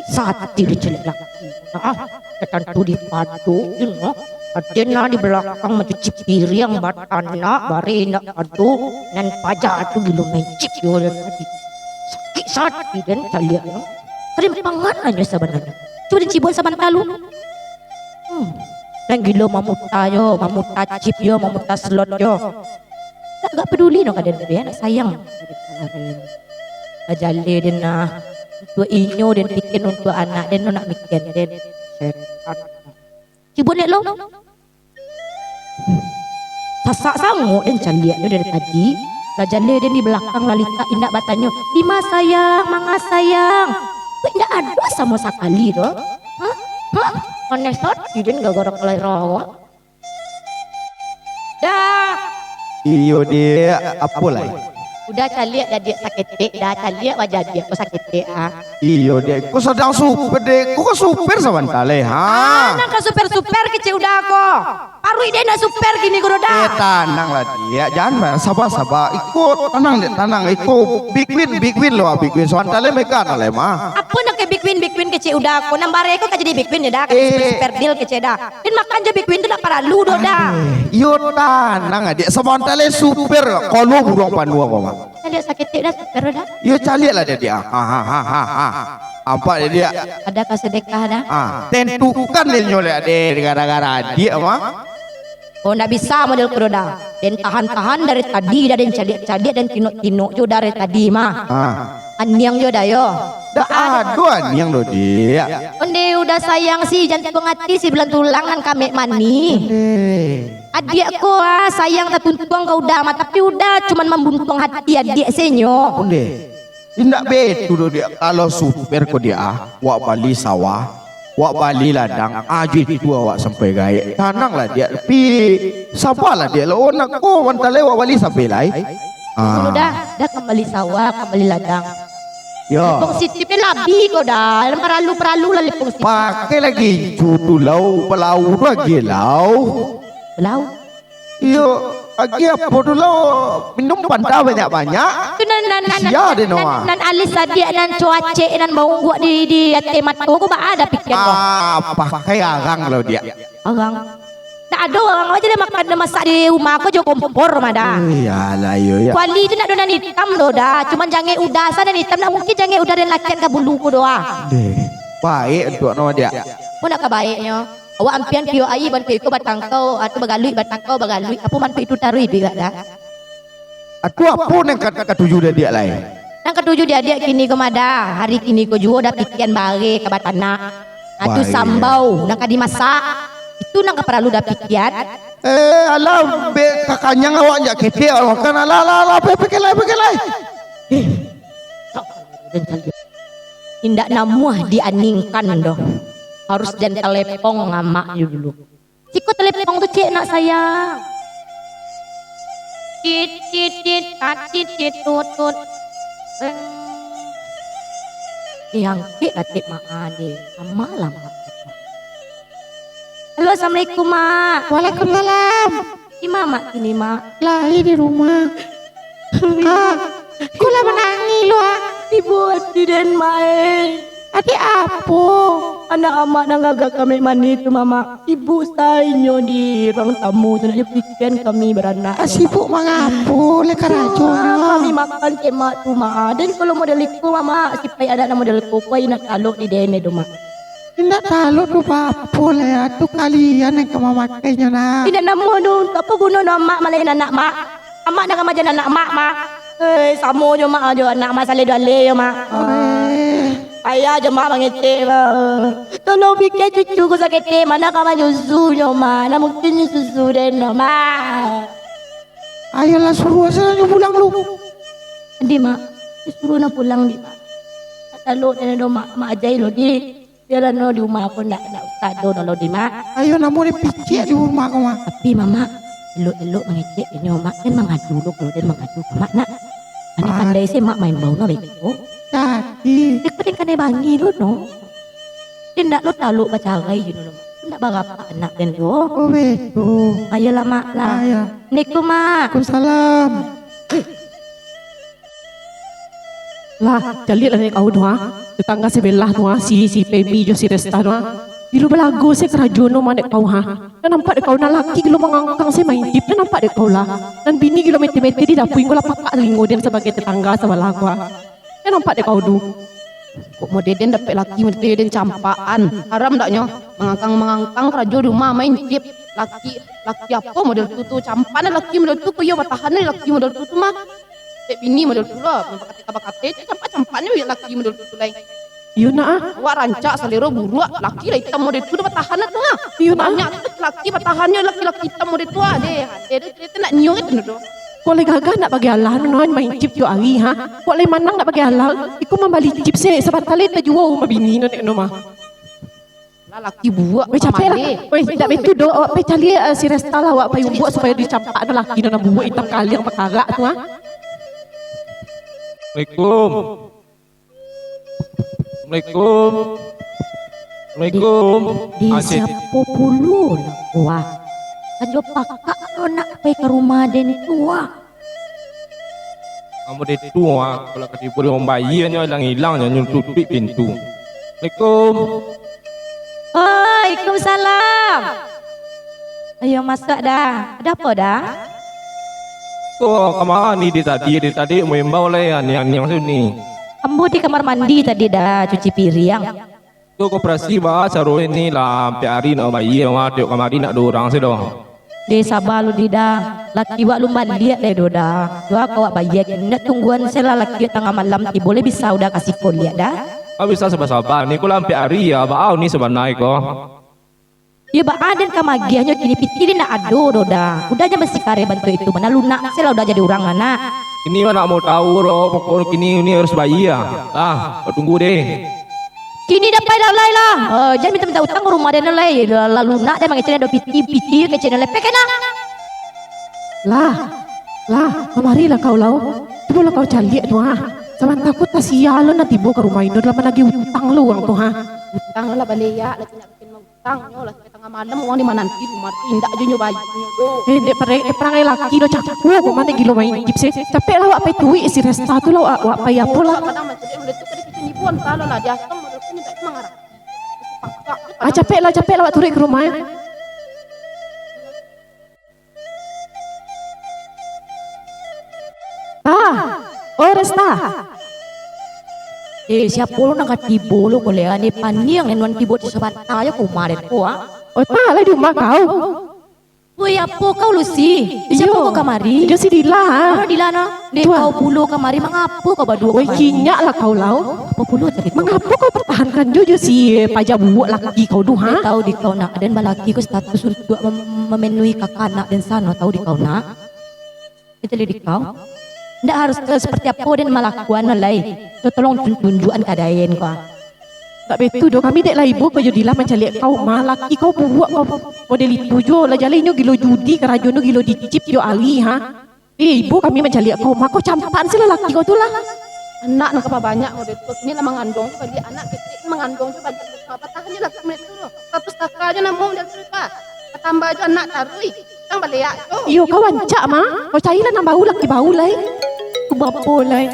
Saat diri jelek lagi. Tentu dipadu, ada na di belakang mencuci piring buat anak, bari nak padu, dan pajak tu gila mencik yo tadi. Sakit saat dan talian. Kerimpangan aja sebenarnya. Cuma cibol saban talu. Dan gila mamuta yo, mamuta chip yo, mamuta slot yo. Tak peduli no kadang dia nak sayang. Ajale dia nak dua inyo dan bikin untuk anak dan nak bikin dan cibol nak lo. Tasak sangu dan caliak dia dari tadi. Lajale dia di belakang lalita indak batanyo. Dima sayang, manga sayang. Tidak ada sama sekali doh. Aneh sot, idin gara-gara kelai rawa. Dah. Iyo dia apa lah? Udah caliak dah dia sakit dah caliak wajah dia aku sakit Iyo dia, kau sedang super deh, kau kan super sebentar leh ha? Nang ka super kecil udah aku. Paru ide nak super gini guru dah. Tenang lah dia, jangan sabar, ikut tenang, ikut big win loh, big win sebentar leh mereka nak leh mah. Apa nak ke big win kecil udah aku. Nambah aku kan jadi big win ya dah, super deal kecil dah. Dan makan je big win tu nak para lu dah. Iyo tenang dia, sebentar leh super, kalau burung pandu aku mah. Caliak sakit dah super dah. Iyo caliak lah dia, apa dia? Ada kesedekah dah. Tentukan dia nyolek dia gara-gara dia mah. Oh ndak bisa model kuroda. Dan tahan dari tadi dah dan caliak dan tinuk jo dari tadi mah. Anyang jo dah yo. Dah aduan yang lo dia. Onde udah sayang sih jantung hati si belan tulang nan kami mani. Adikku sayang tertuntung kau udah mah tapi udah cuman membuntung hati adik senyo. Onde. Indak betul dia kalau super ko dia wak bali sawah, wak bali ladang aji itu awak sampai gaya. Tenang lah dia. Tapi sabarlah dia. Lo nak ko wantale wak bali sampai lai. Dah kembali sawah, kembali ladang. Yo. Lepung sitipnya labi kau dah. Peralu lah lepung sitip. Pakai lagi cutu lau, pelau lagi lau. Belau. Yo, lagi apa dulu minum panda banyak. Tu nan alis adik nan cuace nan bau gua di temat ko ba ada pikir ko. Pakai arang lo dia. Arang. Tak ada orang aja dia makan dia masak di rumah aku jo kompor mah dah. Iyalah yo ya. Kuali tu nak donan hitam do dah. Cuman jangan udasan dan hitam nak mungkin jangan udah dan lakian ka bulu ko doa. Baik untuk nama dia. Pun nak ka baiknya. Awak ampian pio ai ban pio ko batang kau atau bagalui batang kau bagalui apa man itu tarui dia dah. Aku apa yang ketujuh dia lain. Yang ketujuh dia kini ko mada. Hari kini ko juga dah pikian bare ka batana. Atu sambau nang ka dimasak. Itu nang ka perlu dah pikian. Alah kakaknya awak jak kete Allah kan ala pergi lai. Indak namuah dianingkan doh. Harus dan telepong ngamak dulu. Ciko telepong tuh cek nak sayang. Tit tutut. Yang kek atik mak ade. Malam. Halo assalamualaikum mak. Waalaikumsalam. Di mama ini mak. Lagi di rumah. Kula menangi lu Dibuat di den mae. Adik apa? Anak amak nang gagak kami mani itu mama. Ibu sainyo di ruang tamu tu nak pikiran kami beranak. Sibuk mengapu leka rajonya. Kami makan kemak tu mak. Dan kalau model iku mama sipai ada nama model iku kau nak taluk di dene tu mak. Tidak tahu tu apa lah tu kalian yang kamu makainya nak. Tidak nama tu apa guna nama malain anak mak. Amak nak kamajan anak mak. Samo jo mak jo anak mak sale dale jo mak. Ayah je mak mangete lah. Tolong fikir cucu ku sakit mana kamu susu jo mak. Nak mungkin susu den mak. Ayolah suruh saya pulang lu. Di mak, suruh nak pulang di mak. Taluk den do mak ajai lo di. Biar no di rumah aku nak ustad do lo di mak. Ayo namu ni picik di rumah kamu. Tapi mama elok mengecek ini mak kan mengadu lo kalau dan mengadu mak nak. Ane pandai sih mak main bau no beko. Jadi. Dek kan bangi lo no. Tidak lo taluk baca gai gitu lo. Tidak berapa anak dan do. Oh betul. Ayolah mak lah. Ayo. Niku mak. Waalaikumsalam. Lah, jadi lah ni kau doa. Tetangga sebelah tu si Pemi jo si Resta tu Gilo belago si kerajono mana kau Dan nampak dek kau nak laki gilo mengangkang si main tip. Dan nampak dek kau lah. Dan bini gilo meti-meti di dapur gilo papak lingo dia sebagai tetangga sebelah gua. Dan nampak dek kau du. Kok mau deden dapat laki mau deden campaan. Haram taknya mengangkang kerajo rumah main tip. Laki apa model tu campan laki model tu kau yo batahan laki model tu mah. Dek bini model tu lah. Kata campan-campannya laki model tu lain. Iya nak. Wah rancak selero buruk laki lah hitam model tu dapat tahan tu lah. Iya nak. Banyak laki bertahannya laki-laki hitam model tu ah deh. Dia nak nyong itu tu. Kau le gagah nak bagi Allah non main chip jo ari ha. Kau le manang nak bagi Allah. Iku membali chip se sebentar le tajuo rumah bini no nek no mah. Lah laki buak. Wei capek lah. Wei tak betul do awak pe cali si Resta lah awak payung buat supaya dicampak no laki no buat hitam kali yang perkara tu ha. Assalamualaikum. Assalamualaikum. Di siapa puluh lah kuah. Ajo pakak lo nak pergi ke rumah den tua. Kamu dia tua kalau ketipu orang bayi hanya hilang hanya tutup pintu. Assalamualaikum. Waalaikumsalam. Ayo masuk dah. Ada apa dah? Kau kemana ni dia tadi membau lah yang sini. Kamu di kamar mandi tadi dah cuci piring. Kau koperasi bah saru ini lah sampai hari nak bayi orang tiap kamari nak 2 orang sedo. Dia sabar lu di dah. Laki wak lu balik le do dah. Dua kau wak bayi nak tungguan sela laki tengah malam ti boleh bisa udah kasih kau lihat dah. Kau bisa sabar-sabar ni kau lah sampai hari ya bau ni sebenarnya kau. Ya ba aden kamagiannya kini pitiri nak ado do dah. Udahnya mesti kare bantu itu mana lunak sela udah jadi orang anak. Ini mana mau tahu loh pokok kini ini harus bayi ya. Tunggu deh. Kini dapat lalai lah. Jangan minta utang rumah dia lalai. Lalu nak dia mengecek ada piti kecek lalai pekena. Lah, kemarilah kau lau. Coba kau cari tu ha. Sama takut tak sial lo nanti bawa ke rumah ini dalam lagi utang lo orang tu ha. Utang lah balik ya, lagi nak bikin utang nyo lah tengah malam uang di mana nanti rumah tindak je nyo bayi nyo. Dek perangai laki lo capek kau mana gilo main gip se. Capek lah awak pay tuwi si Resta tu lah awak pay apa lah. Kadang macam dia boleh tu kena kecil ibuan kalau lah dia asam menurut ni tak semangat. Capek lah awak turun ke rumah. Resta. Siapa lo nak katibo lo boleh ni paniang ni nuan tibo di sebat ayo kumarin ko ah. Oh tak lah di rumah kau. Woi apa kau Lucy? Siapa kau kamari? Dia si Dila. Mana Dila na? Dek kau puluh kamari mengapa kau berdua? Woi kinyak lah kau lau. Apa puluh tadi? Mengapa kau pertahankan jujur si pajak buat laki kau tu ha? Tahu di kau nak dan balaki kau status untuk memenuhi kakak anak dan sana tahu di kau nak. Kita lihat di kau. Ndak harus seperti apa dan malakuan lain. So tolong tunjukan keadaan kau. Tak betul doh kami dek lah ibu kau jadilah mencari kau malaki kau buat kau model itu jo lah jalannya gilo judi kerajono gilo dicip jo ali ha. Ibu kami mencari kau mak kau campaan sih laki kau tu lah. Anak nak apa banyak model tu ini lah mengandung tu bagi anak kecil mengandung tu bagi apa tahannya lah kami tu. 100 kakak aja namun dari mereka. Tambah aja anak tarui. Tang balik tu. Iyo kau wancak mah. Kau cari lah nambah laki bau lah. Bapo lah.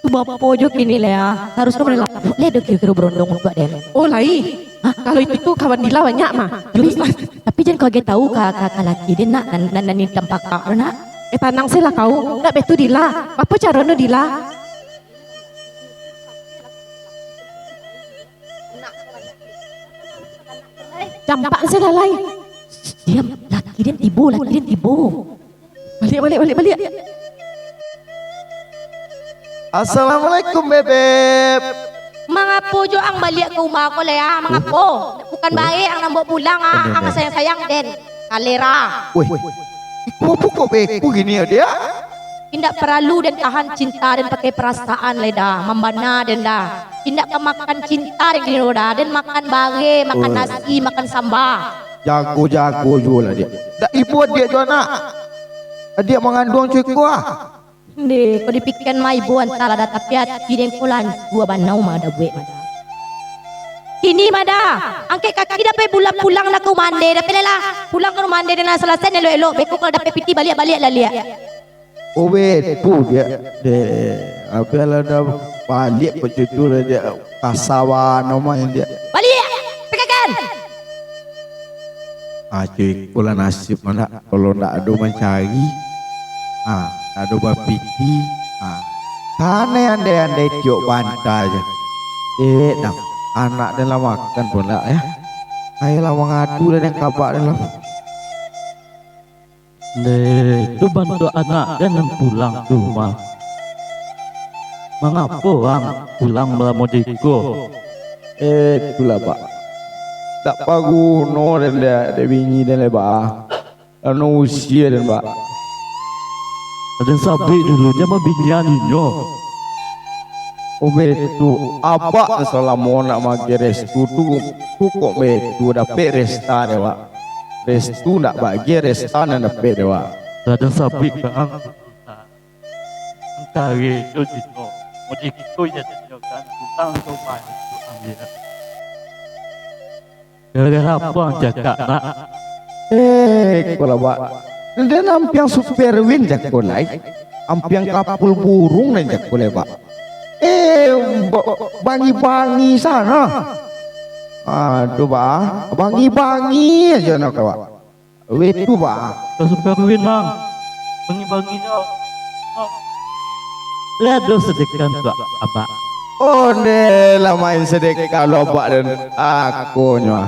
Tu bapo jo kini lah. Harus kau melap. Le dok kira berondong untuk den. Oh lai. Kalau itu tuh kawan Dila banyak mah. Tapi jangan kau get tahu kakak laki dia nak dan ni tempat kau nak. Tanang sih lah kau. Tak betul Dila. Apa cara no Dila? Campak sih lah lai. Diam. Laki dia tibo. Balik. Assalamualaikum bebek. Mengapo jo ang balik ke rumah ko le ah, mengapo? Bukan baik ang nambok pulang ah, ang sayang-sayang den. Kalera. Wih, mau pukul beku gini ya dia? Tidak perlu dan tahan cinta dan pakai perasaan le dah, membana dan dah. Tidak makan cinta dan gini dah, dan makan bare, makan nasi, makan sambal. Jago juga lah dia. Tak ibu dia tu anak. Dia mengandung cukup ah. Ni, kau dipikirkan mai ibu antara dah tapi hati dia kulan gua banau mada buat mada. Ini mada, angkat kaki dapat pulang nak ke mande, dapat lah pulang ke mande dan selesai elok-elok. Beku kalau dapat piti balik lah lihat. Oh betul dia. Apa lah dah balik pecucu dia kasawan namanya dia. Balik! Pekakan! Cuy, kula nasib mana kalau ndak ada mencari. Tak ada bapiti. Karena andai tiok bantai je. Dah anak dia lah makan pula ya. Ayolah mengadu dan yang kabar dalam. Tu bantu anak dan pulang ke rumah. Mengapa orang pulang melamodiko? Itulah pak. Tak pagu no dan dia bingi dan lebar. Anu usia dan pak. Ada sabi dulu dia mabinyaninyo. Betu apa selama nak magi restu tu kok betu dapat resta dia pak. Restu nak bagi resta nak dapat dia pak. Ada sabi kan. Antara itu dito. Modiko ya dito kan pulang ke rumah itu ambil. Gara-gara apa cakap nak? Kalau pak. Dan ampiang superwin jak kolai. Ampiang kapul burung dan jak kolai pak. Bangi-bangi sana. Aduh bah, bangi-bangi aja nak kawak. Itu bah. Kau superwin lang. Bangi-banginya. Lihat dulu sedekah tuak abah. Oh, deh lah main sedekah kalau abak dan aku nyoh.